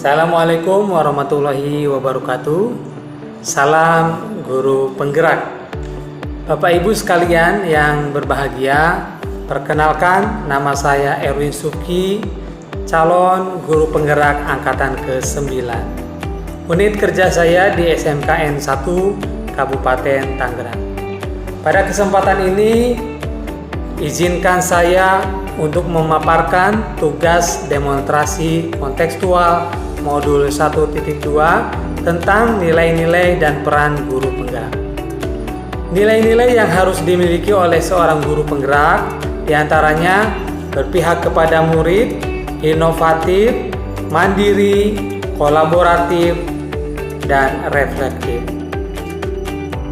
Assalamualaikum warahmatullahi wabarakatuh. Salam guru penggerak. Bapak Ibu sekalian yang berbahagia, perkenalkan nama saya Erwin Suki, calon guru penggerak angkatan ke-9. Unit kerja saya di SMKN 1 Kabupaten Tangerang. Pada kesempatan ini, izinkan saya untuk memaparkan tugas demonstrasi kontekstual modul 1.2 tentang nilai-nilai dan peran guru penggerak. Nilai-nilai yang harus dimiliki oleh seorang guru penggerak diantaranya berpihak kepada murid, inovatif, mandiri, kolaboratif, dan reflektif.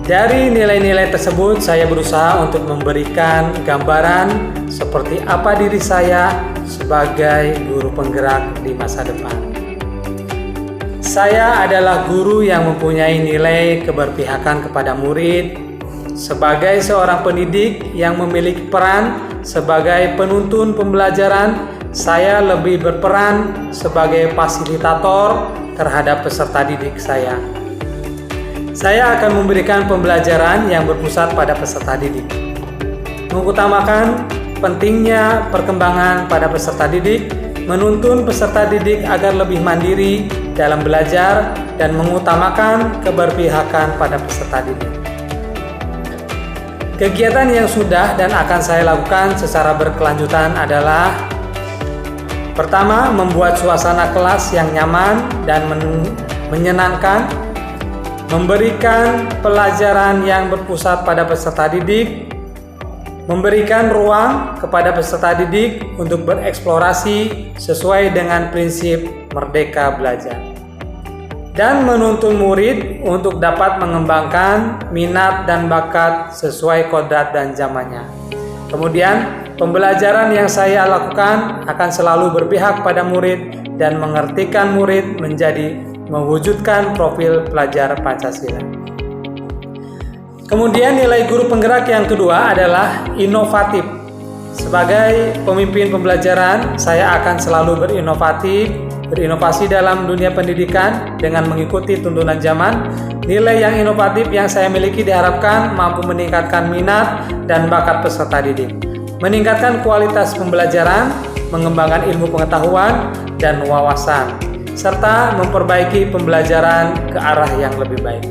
Dari nilai-nilai tersebut, saya berusaha untuk memberikan gambaran seperti apa diri saya sebagai guru penggerak di masa depan. Saya adalah guru yang mempunyai nilai keberpihakan kepada murid. Sebagai seorang pendidik yang memiliki peran sebagai penuntun pembelajaran, saya lebih berperan sebagai fasilitator terhadap peserta didik saya. Saya akan memberikan pembelajaran yang berpusat pada peserta didik, mengutamakan pentingnya perkembangan pada peserta didik, menuntun peserta didik agar lebih mandiri dalam belajar, dan mengutamakan keberpihakan pada peserta didik. Kegiatan yang sudah dan akan saya lakukan secara berkelanjutan adalah: pertama, membuat suasana kelas yang nyaman dan menyenangkan, memberikan pelajaran yang berpusat pada peserta didik, memberikan ruang kepada peserta didik untuk bereksplorasi sesuai dengan prinsip merdeka belajar, dan menuntun murid untuk dapat mengembangkan minat dan bakat sesuai kodrat dan zamannya. Kemudian, pembelajaran yang saya lakukan akan selalu berpihak pada murid dan mengertikan murid menjadi mewujudkan profil pelajar Pancasila. Kemudian nilai guru penggerak yang kedua adalah inovatif. Sebagai pemimpin pembelajaran, saya akan selalu berinovasi dalam dunia pendidikan dengan mengikuti tuntunan zaman. Nilai yang inovatif yang saya miliki diharapkan mampu meningkatkan minat dan bakat peserta didik, meningkatkan kualitas pembelajaran, mengembangkan ilmu pengetahuan dan wawasan, serta memperbaiki pembelajaran ke arah yang lebih baik.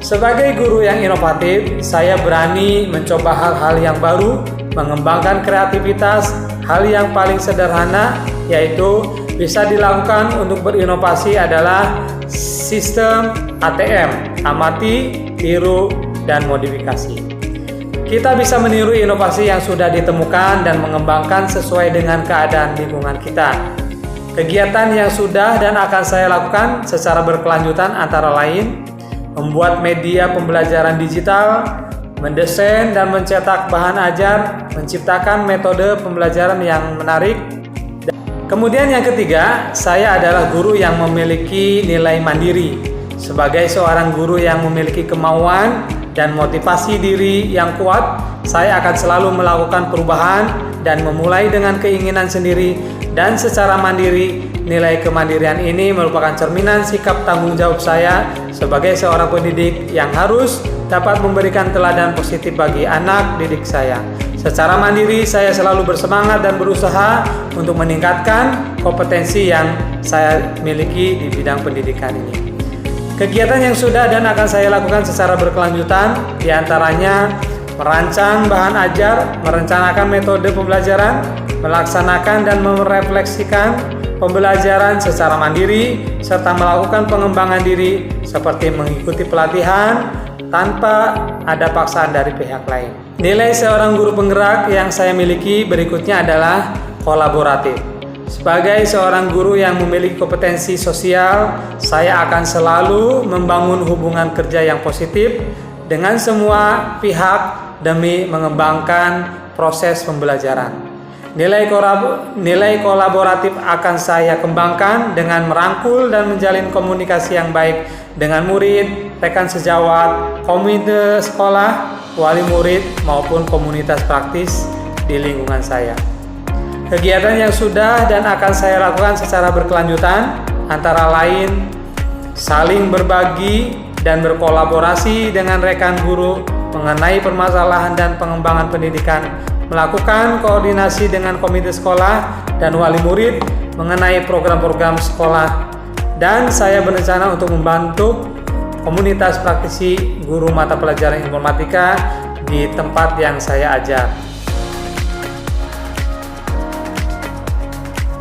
Sebagai guru yang inovatif, saya berani mencoba hal-hal yang baru, mengembangkan kreativitas. Hal yang paling sederhana yaitu bisa dilakukan untuk berinovasi adalah sistem ATM, amati, tiru, dan modifikasi. Kita bisa meniru inovasi yang sudah ditemukan dan mengembangkan sesuai dengan keadaan lingkungan kita. Kegiatan yang sudah dan akan saya lakukan secara berkelanjutan antara lain: membuat media pembelajaran digital, mendesain dan mencetak bahan ajar, menciptakan metode pembelajaran yang menarik. Kemudian yang ketiga, saya adalah guru yang memiliki nilai mandiri. Sebagai seorang guru yang memiliki kemauan dan motivasi diri yang kuat, saya akan selalu melakukan perubahan dan memulai dengan keinginan sendiri dan secara mandiri. Nilai kemandirian ini merupakan cerminan sikap tanggung jawab saya sebagai seorang pendidik yang harus dapat memberikan teladan positif bagi anak didik saya. Secara mandiri, saya selalu bersemangat dan berusaha untuk meningkatkan kompetensi yang saya miliki di bidang pendidikan ini. Kegiatan yang sudah dan akan saya lakukan secara berkelanjutan diantaranya merancang bahan ajar, merencanakan metode pembelajaran, melaksanakan dan merefleksikan pembelajaran secara mandiri, serta melakukan pengembangan diri seperti mengikuti pelatihan tanpa ada paksaan dari pihak lain. Nilai seorang guru penggerak yang saya miliki berikutnya adalah kolaboratif. Sebagai seorang guru yang memiliki kompetensi sosial, saya akan selalu membangun hubungan kerja yang positif dengan semua pihak demi mengembangkan proses pembelajaran. Nilai kolaboratif akan saya kembangkan dengan merangkul dan menjalin komunikasi yang baik dengan murid, rekan sejawat, komite sekolah, wali murid, maupun komunitas praktis di lingkungan saya. Kegiatan yang sudah dan akan saya lakukan secara berkelanjutan antara lain saling berbagi dan berkolaborasi dengan rekan guru mengenai permasalahan dan pengembangan pendidikan, melakukan koordinasi dengan komite sekolah dan wali murid mengenai program-program sekolah, dan saya berencana untuk membantu komunitas praktisi guru mata pelajaran informatika di tempat yang saya ajar.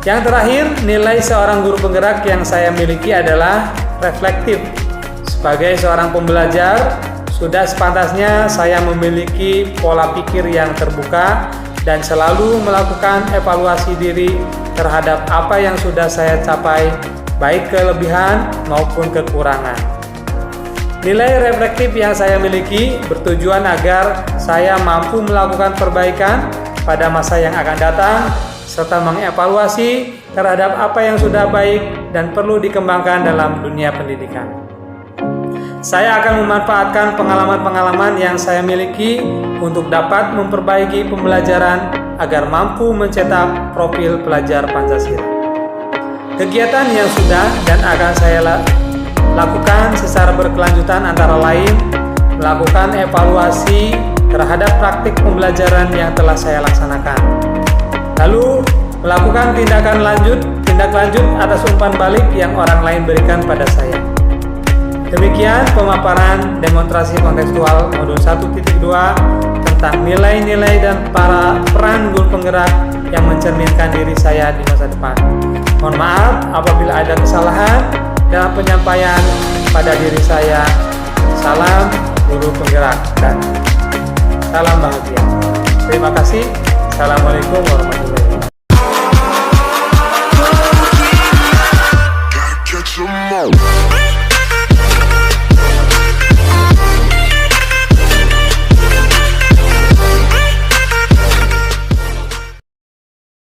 Yang terakhir, nilai seorang guru penggerak yang saya miliki adalah reflektif. Sebagai seorang pembelajar, sudah sepantasnya saya memiliki pola pikir yang terbuka dan selalu melakukan evaluasi diri terhadap apa yang sudah saya capai, baik kelebihan maupun kekurangan. Nilai reflektif yang saya miliki bertujuan agar saya mampu melakukan perbaikan pada masa yang akan datang, serta mengevaluasi terhadap apa yang sudah baik dan perlu dikembangkan dalam dunia pendidikan. Saya akan memanfaatkan pengalaman-pengalaman yang saya miliki untuk dapat memperbaiki pembelajaran agar mampu mencetak profil pelajar Pancasila. Kegiatan yang sudah dan akan saya lakukan secara berkelanjutan antara lain melakukan evaluasi terhadap praktik pembelajaran yang telah saya laksanakan. Lalu melakukan tindak lanjut atas umpan balik yang orang lain berikan pada saya. Demikian pemaparan demonstrasi kontekstual modul 1.2 tentang nilai-nilai dan peran guru penggerak yang mencerminkan diri saya di masa depan. Mohon maaf apabila ada kesalahan dalam penyampaian pada diri saya. Salam guru penggerak dan salam bahagia. Terima kasih. Assalamualaikum warahmatullahi wabarakatuh.